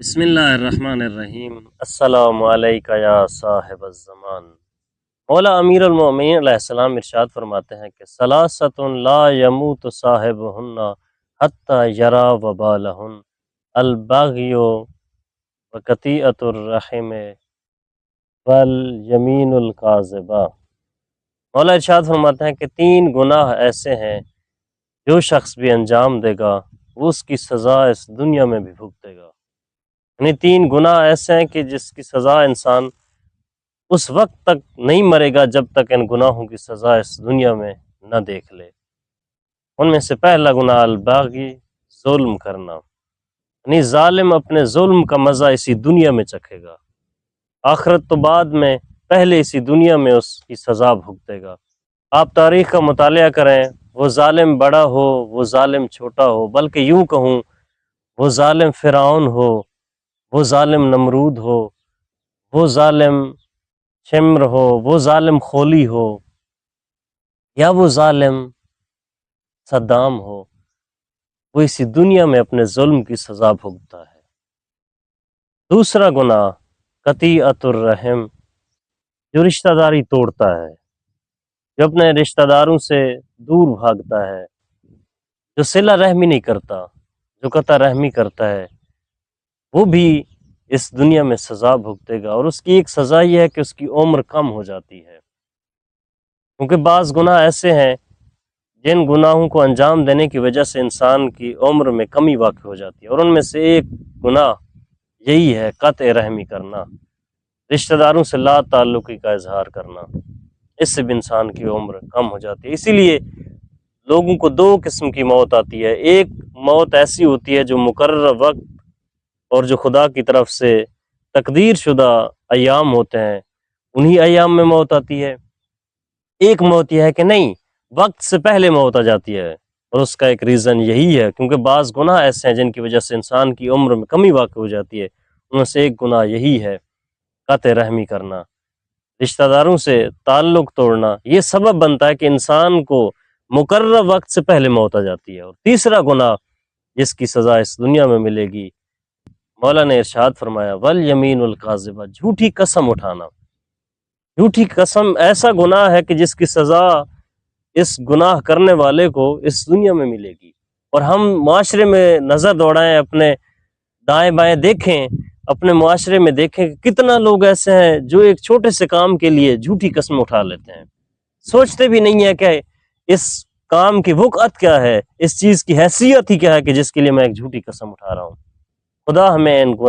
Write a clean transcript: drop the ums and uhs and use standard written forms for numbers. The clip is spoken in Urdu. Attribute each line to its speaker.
Speaker 1: بسم اللہ الرحمن الرحیم۔ السلام علیکم یا صاحب الزمان۔ مولا امیر المومنین علیہ السلام ارشاد فرماتے ہیں کہ ثلاثۃ لا یموت صاحبہن حتی یرا وبالہن، البغی وقطیعۃ الرحم والیمین الکاذبہ۔ مولا ارشاد فرماتے ہیں کہ تین گناہ ایسے ہیں جو شخص بھی انجام دے گا وہ اس کی سزا اس دنیا میں بھی بھگتے گا۔ یعنی تین گناہ ایسے ہیں کہ جس کی سزا انسان اس وقت تک نہیں مرے گا جب تک ان گناہوں کی سزا اس دنیا میں نہ دیکھ لے۔ ان میں سے پہلا گناہ الباغی، ظلم کرنا، یعنی ظالم اپنے ظلم کا مزہ اسی دنیا میں چکھے گا، آخرت تو بعد میں، پہلے اسی دنیا میں اس کی سزا بھگتے گا۔ آپ تاریخ کا مطالعہ کریں، وہ ظالم بڑا ہو، وہ ظالم چھوٹا ہو، بلکہ یوں کہوں وہ ظالم فرعون ہو، وہ ظالم نمرود ہو، وہ ظالم شمر ہو، وہ ظالم خولی ہو، یا وہ ظالم صدام ہو، وہ اسی دنیا میں اپنے ظلم کی سزا بھگتا ہے۔ دوسرا گناہ قطیعۃ الرحم، جو رشتہ داری توڑتا ہے، جو اپنے رشتہ داروں سے دور بھاگتا ہے، جو صلہ رحمی نہیں کرتا، جو قطع رحمی کرتا ہے، وہ بھی اس دنیا میں سزا بھگتے گا۔ اور اس کی ایک سزا یہ ہے کہ اس کی عمر کم ہو جاتی ہے، کیونکہ بعض گناہ ایسے ہیں جن گناہوں کو انجام دینے کی وجہ سے انسان کی عمر میں کمی واقع ہو جاتی ہے، اور ان میں سے ایک گناہ یہی ہے قطع رحمی کرنا، رشتہ داروں سے لا تعلقی کا اظہار کرنا۔ اس سے بھی انسان کی عمر کم ہو جاتی ہے۔ اسی لیے لوگوں کو دو قسم کی موت آتی ہے۔ ایک موت ایسی ہوتی ہے جو مقرر وقت اور جو خدا کی طرف سے تقدیر شدہ ایام ہوتے ہیں، انہی ایام میں موت آتی ہے۔ ایک موت یہ ہے کہ نہیں، وقت سے پہلے موت آ جاتی ہے، اور اس کا ایک ریزن یہی ہے کیونکہ بعض گناہ ایسے ہیں جن کی وجہ سے انسان کی عمر میں کمی واقع ہو جاتی ہے۔ ان میں سے ایک گناہ یہی ہے قطع رحمی کرنا، رشتہ داروں سے تعلق توڑنا۔ یہ سبب بنتا ہے کہ انسان کو مقررہ وقت سے پہلے موت آ جاتی ہے۔ اور تیسرا گناہ جس کی سزا اس دنیا میں ملے گی، مولا نے ارشاد فرمایا والیمین الکاذبہ، جھوٹی قسم اٹھانا۔ جھوٹی قسم ایسا گناہ ہے کہ جس کی سزا اس گناہ کرنے والے کو اس دنیا میں ملے گی۔ اور ہم معاشرے میں نظر دوڑائیں، اپنے دائیں بائیں دیکھیں، اپنے معاشرے میں دیکھیں کہ کتنا لوگ ایسے ہیں جو ایک چھوٹے سے کام کے لیے جھوٹی قسم اٹھا لیتے ہیں، سوچتے بھی نہیں ہے کہ اس کام کی وقعت کیا ہے، اس چیز کی حیثیت ہی کیا ہے کہ جس کے لیے میں ایک جھوٹی قسم اٹھا رہا ہوں۔ خدا ہمیں ان گناہ